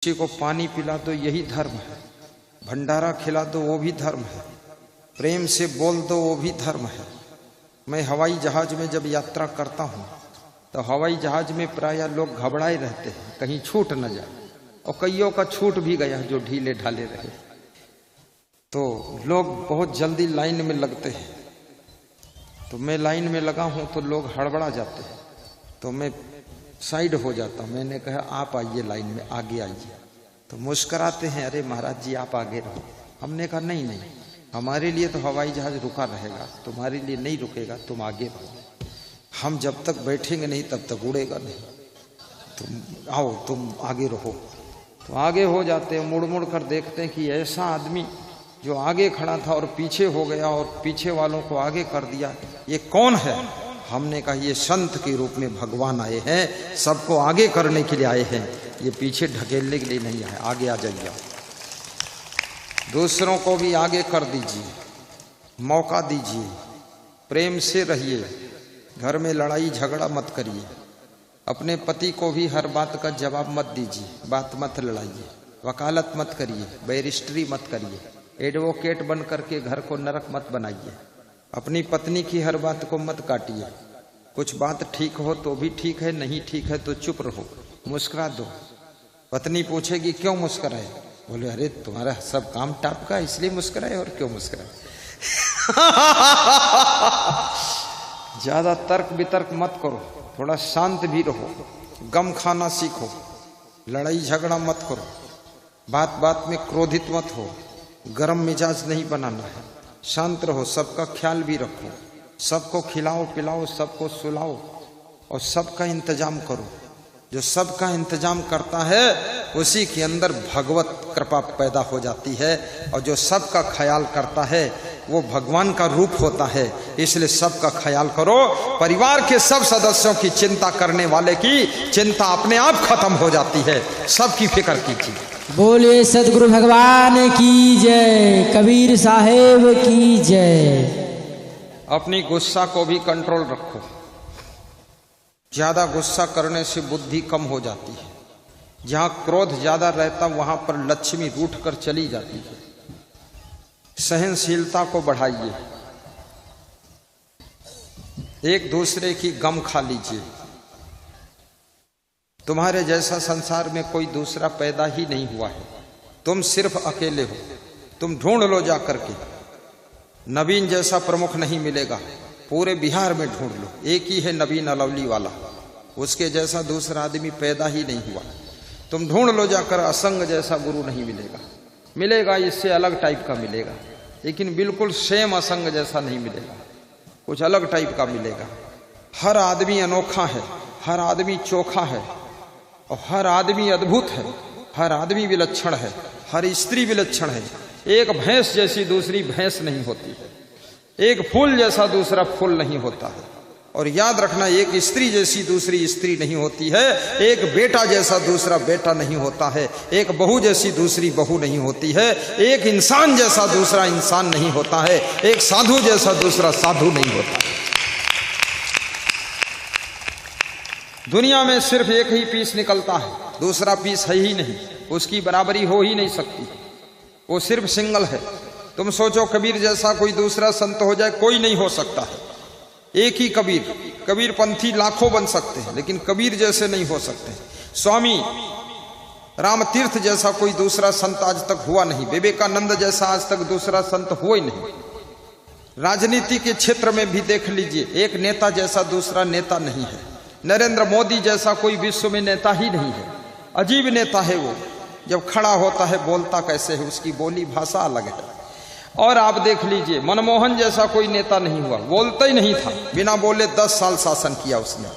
किसी को पानी पिला दो यही धर्म है, भंडारा खिला दो वो भी धर्म है, प्रेम से बोल दो वो भी धर्म है। मैं हवाई जहाज में जब यात्रा करता हूँ तो हवाई जहाज में प्रायः लोग घबराए रहते हैं कहीं छूट न जाए, और कईयों का छूट भी गया जो ढीले ढाले रहे। तो लोग बहुत जल्दी लाइन में लगते हैं, तो मैं लाइन में लगा हूँ तो लोग हड़बड़ा जाते हैं, तो मैं साइड हो जाता हूँ। मैंने कहा आप आइए लाइन में, आगे आइए। तो मुस्कुराते हैं, अरे महाराज जी आप आगे रहो। हमने कहा नहीं नहीं, हमारे लिए तो हवाई जहाज रुका रहेगा, तुम्हारे लिए नहीं रुकेगा, तुम आगे रहो। हम जब तक बैठेंगे नहीं तब तक उड़ेगा नहीं, तुम आओ, तुम आगे रहो। तो आगे हो जाते हैं, मुड़ मुड़ कर देखते हैं कि ऐसा आदमी जो आगे खड़ा था और पीछे हो गया और पीछे वालों को आगे कर दिया, ये कौन है? हमने कहा ये संत के रूप में भगवान आए हैं, सबको आगे करने के लिए आए हैं, ये पीछे ढकेलने के लिए नहीं आए। आगे आ जाइए, दूसरों को भी आगे कर दीजिए, मौका दीजिए, प्रेम से रहिए, घर में लड़ाई झगड़ा मत करिए, अपने पति को भी हर बात का जवाब मत दीजिए, बात मत लड़ाइए, वकालत मत करिए, बैरिस्ट्री मत करिए, एडवोकेट बन करके घर को नरक मत बनाइए, अपनी पत्नी की हर बात को मत काटिए। कुछ बात ठीक हो तो भी ठीक है, नहीं ठीक है तो चुप रहो, मुस्कुरा दो। पत्नी पूछेगी क्यों मुस्कुराए? बोले अरे तुम्हारा सब काम टाप का इसलिए मुस्कुराए, और क्यों मुस्कुराए। ज्यादा तर्क वितर्क मत करो, थोड़ा शांत भी रहो, गम खाना सीखो, लड़ाई झगड़ा मत करो, बात बात में क्रोधित मत हो, गरम मिजाज नहीं बनाना है, शांत रहो, सबका ख्याल भी रखो, सबको खिलाओ पिलाओ, सबको सुलाओ और सबका इंतजाम करो। जो सबका इंतजाम करता है उसी के अंदर भगवत कृपा पैदा हो जाती है, और जो सबका ख्याल करता है वो भगवान का रूप होता है। इसलिए सबका ख्याल करो, परिवार के सब सदस्यों की चिंता करने वाले की चिंता अपने आप खत्म हो जाती है। सबकी फिक्र कीजिए। बोलिए सदगुरु भगवान की जय, कबीर साहेब की जय। अपनी गुस्सा को भी कंट्रोल रखो, ज्यादा गुस्सा करने से बुद्धि कम हो जाती है। जहां क्रोध ज्यादा रहता वहां पर लक्ष्मी रूठ कर चली जाती है। सहनशीलता को बढ़ाइए, एक दूसरे की गम खा लीजिए। तुम्हारे जैसा संसार में कोई दूसरा पैदा ही नहीं हुआ है, तुम सिर्फ अकेले हो। तुम ढूंढ लो जा करके, नवीन जैसा प्रमुख नहीं मिलेगा, पूरे बिहार में ढूंढ लो, एक ही है नवीन अलौली वाला, उसके जैसा दूसरा आदमी पैदा ही नहीं हुआ। तुम ढूंढ लो जाकर, असंग जैसा गुरु नहीं मिलेगा, मिलेगा इससे अलग टाइप का मिलेगा, लेकिन बिल्कुल सेम असंग जैसा नहीं मिलेगा, कुछ अलग टाइप का मिलेगा। हर आदमी अनोखा है, हर आदमी चोखा है, और हर आदमी अद्भुत है, हर आदमी विलक्षण है, हर स्त्री विलक्षण है। एक भैंस जैसी दूसरी भैंस नहीं होती है, एक फूल जैसा दूसरा फूल नहीं होता है। और याद रखना, एक स्त्री जैसी दूसरी स्त्री नहीं होती है, एक बेटा जैसा दूसरा बेटा नहीं होता है, एक बहू जैसी दूसरी बहू नहीं होती है, एक इंसान जैसा दूसरा इंसान नहीं होता है, एक साधु जैसा दूसरा साधु नहीं होता है। दुनिया में सिर्फ एक ही पीस निकलता है, दूसरा पीस है ही नहीं, उसकी बराबरी हो ही नहीं सकती, वो सिर्फ सिंगल है। तुम सोचो कबीर जैसा कोई दूसरा संत हो जाए, कोई नहीं हो सकता है। एक ही कबीर, कबीर पंथी लाखों बन सकते हैं, लेकिन कबीर जैसे नहीं हो सकते। स्वामी रामतीर्थ जैसा कोई दूसरा संत आज तक हुआ नहीं, विवेकानंद जैसा आज तक दूसरा संत हुआ ही नहीं। राजनीति के क्षेत्र में भी देख लीजिए, एक नेता जैसा दूसरा नेता नहीं है। नरेंद्र मोदी जैसा कोई विश्व में नेता ही नहीं है, अजीब नेता है वो। जब खड़ा होता है बोलता कैसे है, उसकी बोली भाषा अलग है। और आप देख लीजिए, मनमोहन जैसा कोई नेता नहीं हुआ, बोलता ही नहीं था, बिना बोले 10 साल शासन किया उसने,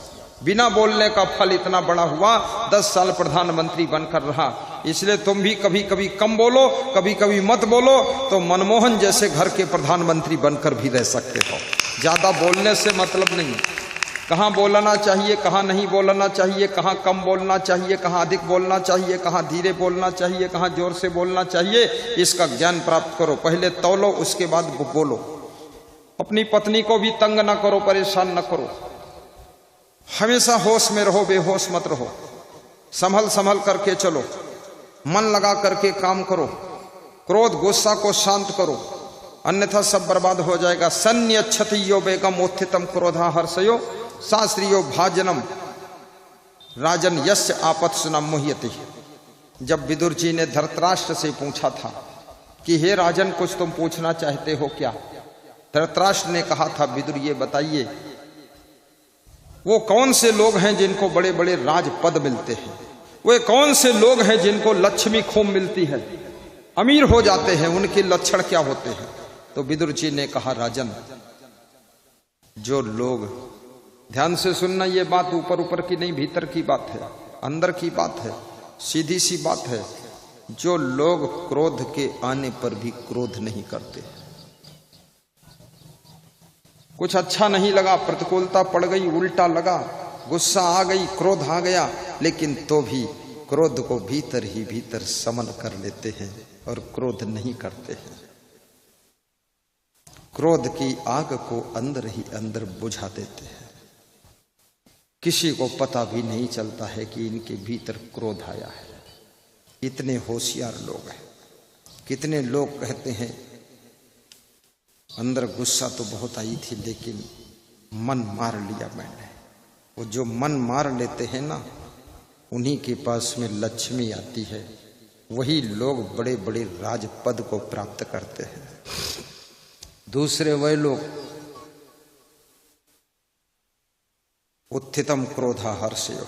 बिना बोलने का फल इतना बड़ा हुआ, 10 साल प्रधानमंत्री बनकर रहा। इसलिए तुम भी कभी कभी कम बोलो, कभी कभी मत बोलो, तो मनमोहन जैसे घर के प्रधानमंत्री बनकर भी रह सकते हो। ज्यादा बोलने से मतलब नहीं, कहाँ बोलना चाहिए, कहाँ नहीं बोलना चाहिए, कहाँ कम बोलना चाहिए, कहाँ अधिक बोलना चाहिए, कहाँ धीरे बोलना चाहिए, कहाँ जोर से बोलना चाहिए, इसका ज्ञान प्राप्त करो। पहले तौलो, उसके बाद बोलो। अपनी पत्नी को भी तंग ना करो, परेशान ना करो, हमेशा होश में रहो, बेहोश मत रहो, संभल संभल करके चलो। मन लगा करके काम करो, क्रोध गुस्सा को शांत करो, अन्यथा सब बर्बाद हो जाएगा। सन्यच्छति यो बेगम उत्थितम क्रोधा हर्षयो शास्त्रियो भाजनम राजन यस्य आपत सुना मुह्यति। जब विदुर जी ने धृतराष्ट्र से पूछा था कि हे राजन कुछ तुम पूछना चाहते हो क्या, धृतराष्ट्र ने कहा था विदुर ये बताइए वो कौन से लोग हैं जिनको बड़े बड़े राजपद मिलते हैं, वे कौन से लोग हैं जिनको लक्ष्मी खूब मिलती है, अमीर हो जाते हैं, उनके लक्षण क्या होते हैं। तो विदुर जी ने कहा राजन, जो लोग, ध्यान से सुनना, ये बात ऊपर ऊपर की नहीं, भीतर की बात है, अंदर की बात है, सीधी सी बात है। जो लोग क्रोध के आने पर भी क्रोध नहीं करते, कुछ अच्छा नहीं लगा, प्रतिकूलता पड़ गई, उल्टा लगा, गुस्सा आ गई, क्रोध आ गया, लेकिन तो भी क्रोध को भीतर ही भीतर समन कर लेते हैं और क्रोध नहीं करते हैं। क्रोध की आग को अंदर ही अंदर बुझा देते हैं। किसी को पता भी नहीं चलता है कि इनके भीतर क्रोध आया है। इतने होशियार लोग हैं। कितने लोग कहते हैं अंदर गुस्सा तो बहुत आई थी लेकिन मन मार लिया मैंने। वो जो मन मार लेते हैं ना, उन्हीं के पास में लक्ष्मी आती है, वही लोग बड़े बड़े राजपद को प्राप्त करते हैं। दूसरे वह लोग उत्थितम क्रोधा हर्षयो,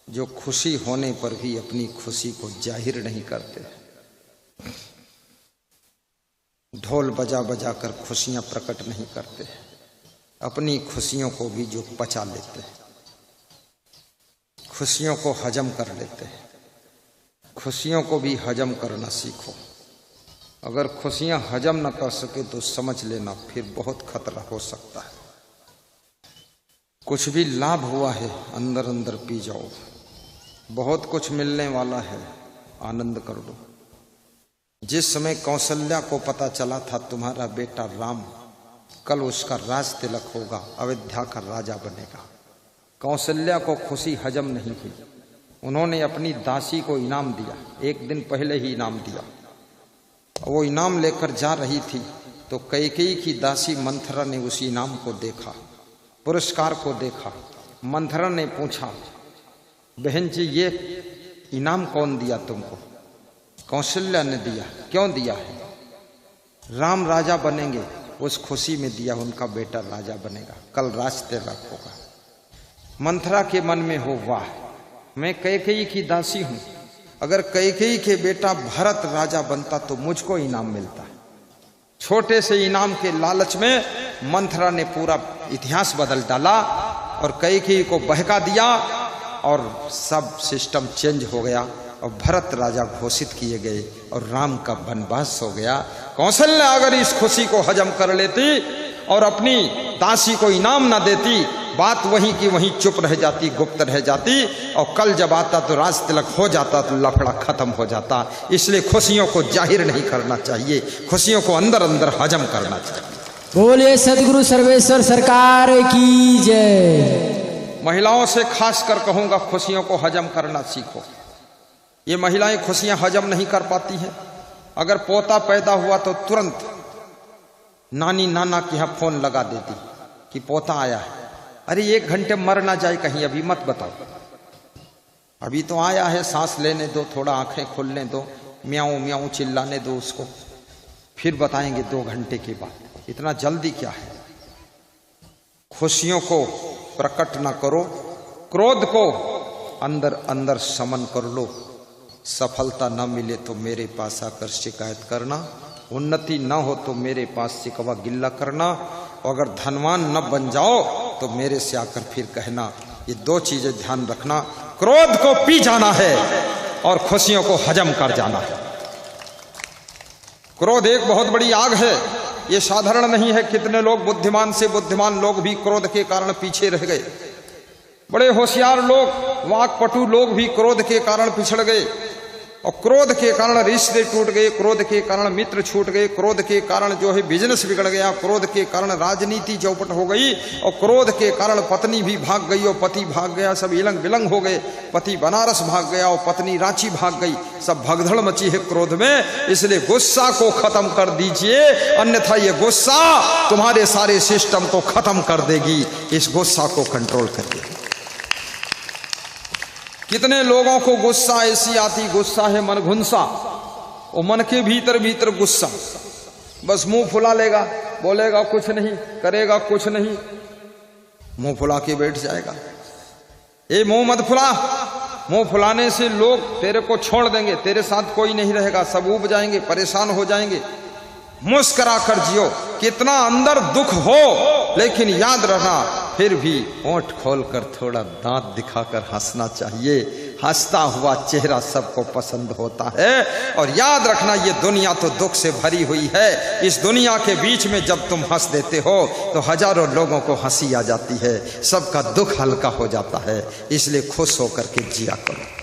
जो खुशी होने पर भी अपनी खुशी को जाहिर नहीं करते, ढोल बजा बजा कर खुशियां प्रकट नहीं करते, अपनी खुशियों को भी जो पचा लेते हैं, खुशियों को हजम कर लेते हैं। खुशियों को भी हजम करना सीखो। अगर खुशियां हजम न कर सके तो समझ लेना फिर बहुत खतरा हो सकता है। कुछ भी लाभ हुआ है अंदर अंदर पी जाओ, बहुत कुछ मिलने वाला है, आनंद कर लो। जिस समय कौशल्या को पता चला था तुम्हारा बेटा राम कल उसका राज तिलक होगा, अयोध्या का राजा बनेगा, कौशल्या को खुशी हजम नहीं हुई। उन्होंने अपनी दासी को इनाम दिया, एक दिन पहले ही इनाम दिया। वो इनाम लेकर जा रही थी तो कैकेयी की दासी मंथरा ने उस इनाम को देखा, पुरस्कार को देखा। मंथरा ने पूछा, बहन जी ये इनाम कौन दिया तुमको? कौशल्या ने दिया। क्यों दिया है? राम राजा बनेंगे, उस खुशी में दिया, उनका बेटा राजा बनेगा, कल राज तिलक होगा। मंथरा के मन में हो, वाह, मैं कैकेयी की दासी हूं, अगर कैकेयी के बेटा भरत राजा बनता तो मुझको इनाम मिलता। छोटे से इनाम के लालच में मंथरा ने पूरा इतिहास बदल डाला और कैकेयी को बहका दिया और सब सिस्टम चेंज हो गया और भरत राजा घोषित किए गए और राम का वनवास हो गया। कौशल्या अगर इस खुशी को हजम कर लेती और अपनी दासी को इनाम ना देती, बात वहीं की वहीं चुप रह जाती, गुप्त रह जाती, और कल जब आता तो राज तिलक हो जाता तो लफड़ा खत्म हो जाता। इसलिए खुशियों को जाहिर नहीं करना चाहिए, खुशियों को अंदर अंदर हजम करना चाहिए। बोलिए सदगुरु सर्वेश्वर सरकार की जय। महिलाओं से खास कर कहूंगा, खुशियों को हजम करना सीखो। ये महिलाएं खुशियां हजम नहीं कर पाती हैं। अगर पोता पैदा हुआ तो तुरंत नानी नाना के यहाँ फोन लगा देती कि पोता आया है। अरे 1 घंटे मर ना जाए कहीं, अभी मत बताओ, अभी तो आया है, सांस लेने दो, थोड़ा आंखें खोलने दो, म्याऊं म्याऊं चिल्लाने दो उसको, फिर बताएंगे 2 घंटे के बाद। इतना जल्दी क्या है? खुशियों को प्रकट ना करो, क्रोध को अंदर अंदर समन कर लो। सफलता न मिले तो मेरे पास आकर शिकायत करना, उन्नति न हो तो मेरे पास शिकवा गिल्ला करना, और अगर धनवान न बन जाओ तो मेरे से आकर फिर कहना। ये 2 चीजें ध्यान रखना, क्रोध को पी जाना है और खुशियों को हजम कर जाना है। क्रोध एक बहुत बड़ी आग है, ये साधारण नहीं है। कितने लोग, बुद्धिमान से बुद्धिमान लोग भी क्रोध के कारण पीछे रह गए। बड़े होशियार लोग, वाक्पटु लोग भी क्रोध के कारण पिछड़ गए। और क्रोध के कारण रिश्ते टूट गए, क्रोध के कारण मित्र छूट गए, क्रोध के कारण जो है बिजनेस बिगड़ गया, क्रोध के कारण राजनीति चौपट हो गई, और क्रोध के कारण पत्नी भी भाग गई और पति भाग गया, सब इलंग बिलंग हो गए। पति बनारस भाग गया और पत्नी रांची भाग गई, सब भगदड़ मची है क्रोध में। इसलिए गुस्सा को खत्म कर दीजिए, अन्यथा ये गुस्सा तुम्हारे सारे सिस्टम को खत्म कर देगी। इस गुस्सा को कंट्रोल करिए। कितने लोगों को गुस्सा ऐसी आती, गुस्सा है मनघुंसा, और मन के भीतर भीतर गुस्सा, बस मुंह फुला लेगा, बोलेगा कुछ नहीं, करेगा कुछ नहीं, मुंह फुला के बैठ जाएगा। ए मुंह मत फुला, मुंह फुलाने से लोग तेरे को छोड़ देंगे, तेरे साथ कोई नहीं रहेगा, सब ऊब जाएंगे, परेशान हो जाएंगे। मुस्कुरा कर जियो, कितना अंदर दुख हो लेकिन याद रखना, फिर भी होंठ खोलकर थोड़ा दांत दिखाकर हंसना चाहिए। हंसता हुआ चेहरा सबको पसंद होता है। और याद रखना, ये दुनिया तो दुख से भरी हुई है। इस दुनिया के बीच में जब तुम हंस देते हो तो हजारों लोगों को हंसी आ जाती है, सबका दुख हल्का हो जाता है। इसलिए खुश होकर के जिया करो।